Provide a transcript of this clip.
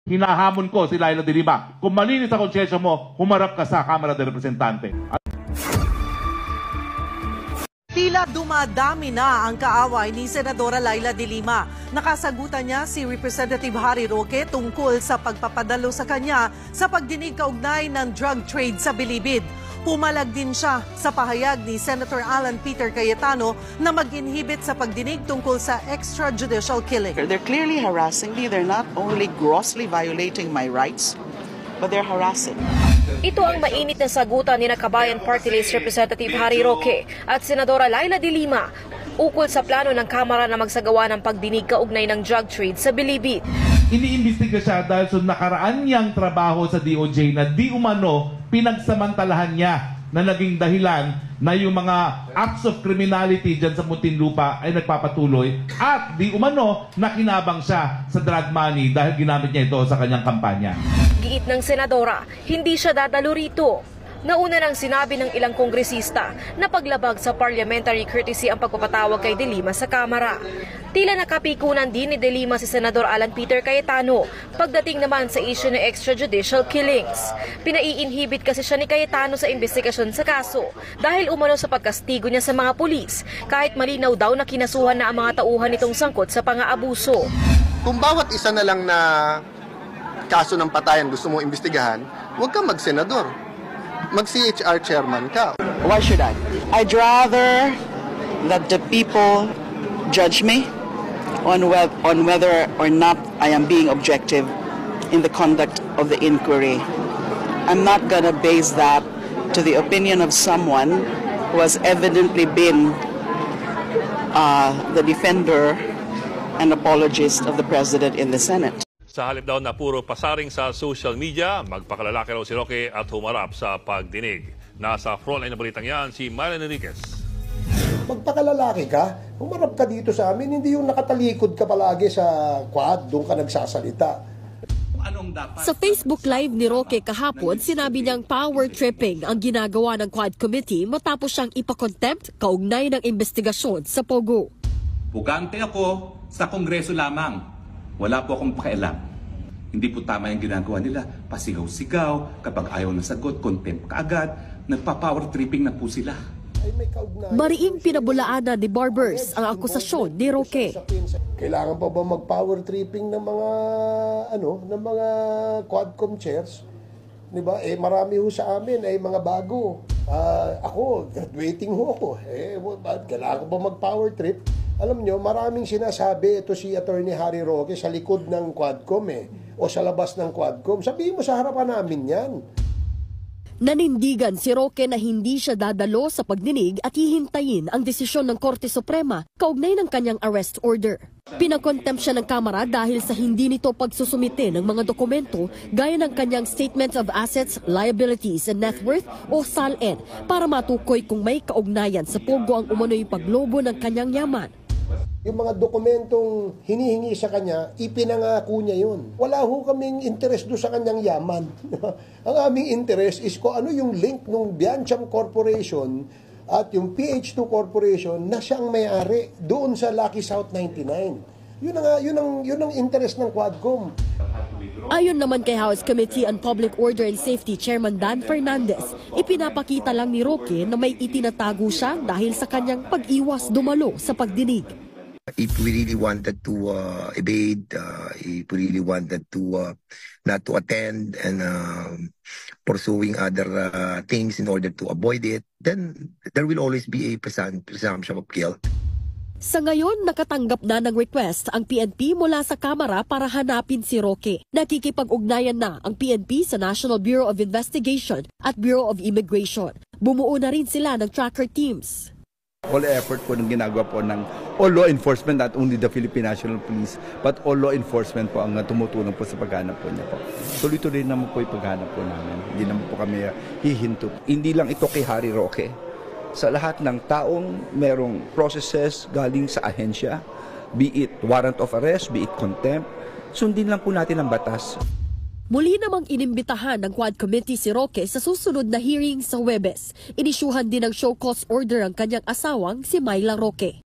Hinahamon ko si Laila de Lima. Kung malinis sa konsyensya mo, humarap ka sa Kamara de Representante. Tila dumadami na ang kaaway ni Senadora Laila de Lima. Nakasagutan niya si Representative Harry Roque tungkol sa pagpapadalo sa kanya sa pagdinig kaugnay ng drug trade sa Bilibid. Pumalag din siya sa pahayag ni Senator Alan Peter Cayetano na mag-inhibit sa pagdinig tungkol sa extrajudicial killing. They're clearly harassing me. They're not only grossly violating my rights, but they're harassing. Ito ang mainit na sagutan ni Kabayan Party List Representative Harry Roque at Senadora Laila de Lima ukol sa plano ng Kamara na magsagawa ng pagdinig kaugnay ng drug trade sa Bilibid. Iniimbestiga siya dahil sa nakaraan niyang trabaho sa DOJ na di umano pinagsamantalahan niya na naging dahilan na yung mga acts of criminality dyan sa Muntinlupa ay nagpapatuloy at di umano nakinabang siya sa drug money dahil ginamit niya ito sa kanyang kampanya. Giit ng Senadora, hindi siya dadalo rito. Nauna nang sinabi ng ilang kongresista na paglabag sa parliamentary courtesy ang pagpapatawag kay De Lima sa Kamara. Tila nakapikunan din ni De Lima si Senador Alan Peter Cayetano pagdating naman sa issue ng extrajudicial killings. Pinai-inhibit kasi siya ni Cayetano sa investigasyon sa kaso dahil umano sa pagkastigo niya sa mga pulis kahit malinaw daw na kinasuhan na ang mga tauhan nitong sangkot sa pang-aabuso. Kung bawat isa na lang na kaso ng patayan gusto mo imbestigahan, huwag kang mag-senador. Mag-CHR chairman ka. Why should I? I'd rather that the people judge me on whether or not I am being objective in the conduct of the inquiry. I'm not going to base that to the opinion of someone who has evidently been the defender and apologist of the President in the Senate. Sa halip daw na puro pasaring sa social media, magpakalalaki raw si Roque at humarap sa pagdinig. Nasa frontline na balitang yan, si Mylan Enriquez. Magpakalalaki ka, humarap ka dito sa amin, hindi yung nakatalikod ka palagi sa quad, doon ka nagsasalita. Sa Facebook Live ni Roque kahapon, sinabi niyang power tripping ang ginagawa ng Quad Committee matapos siyang ipakontempt kaugnay ng investigasyon sa Pogo. Bugante ako sa Kongreso lamang. Wala po akong pakialam. Hindi po tama yung ginagawa nila. Pasigaw-sigaw, kapag ayaw na sagot, contempt kaagad. Nagpa-power tripping na po sila. Mariing pinabulaan na ni Barbers ang akusasyon ni Roque. Kailangan pa ba mag-power tripping ng mga Quadcom chairs? Diba? Marami ho sa amin ay mga bago. Ako, graduating ho ako. Kailangan ba mag-power trip? Alam nyo, maraming sinasabi ito si Attorney Harry Roque sa likod ng Quadcom o sa labas ng Quadcom. Sabihin mo sa harapan namin yan. Nanindigan si Roque na hindi siya dadalo sa pagdinig at hihintayin ang desisyon ng Korte Suprema kaugnay ng kanyang arrest order. Pinakontempt siya ng Kamara dahil sa hindi nito pagsusumite ng mga dokumento gaya ng kanyang Statements of Assets, Liabilities and Net Worth o SALN para matukoy kung may kaugnayan sa Pogo ang umano'y paglobo ng kanyang yaman. Yung mga dokumentong hinihingi sa kanya, ipinangako niya yun. Wala ho kaming interest doon sa kanyang yaman. Ang aming interest is kung ano yung link ng Biancham Corporation at yung PH2 Corporation na siyang may-ari doon sa Lucky South 99. Yun ang interest ng Quadcom. Ayon naman kay House Committee on Public Order and Safety Chairman Dan Fernandez, ipinapakita lang ni Roque na may itinatago siya dahil sa kanyang pag-iwas dumalo sa pagdinig. If we really wanted to evade, if we really wanted to not to attend and pursuing other things in order to avoid it, then there will always be a presumption of guilt. Sa ngayon, nakatanggap na ng request ang PNP mula sa Kamara para hanapin si Roque. Nakikipag-ugnayan na ang PNP sa National Bureau of Investigation at Bureau of Immigration. Bumuo na rin sila ng tracker teams. All effort po ng ginagawa po ng all law enforcement, not only the Philippine National Police, but all law enforcement po ang tumutulong po sa paghanap po niya po. Tuloy-tuloy naman po yung paghanap po namin. Hindi naman po kami hihinto. Hindi lang ito kay Harry Roque. Sa lahat ng taong merong processes galing sa ahensya, be it warrant of arrest, be it contempt, sundin lang po natin ang batas. Muli namang inimbitahan ng Quad Committee si Roque sa susunod na hearing sa Huwebes. Inisyuhan din ng show cause order ang kanyang asawang si Myla Roque.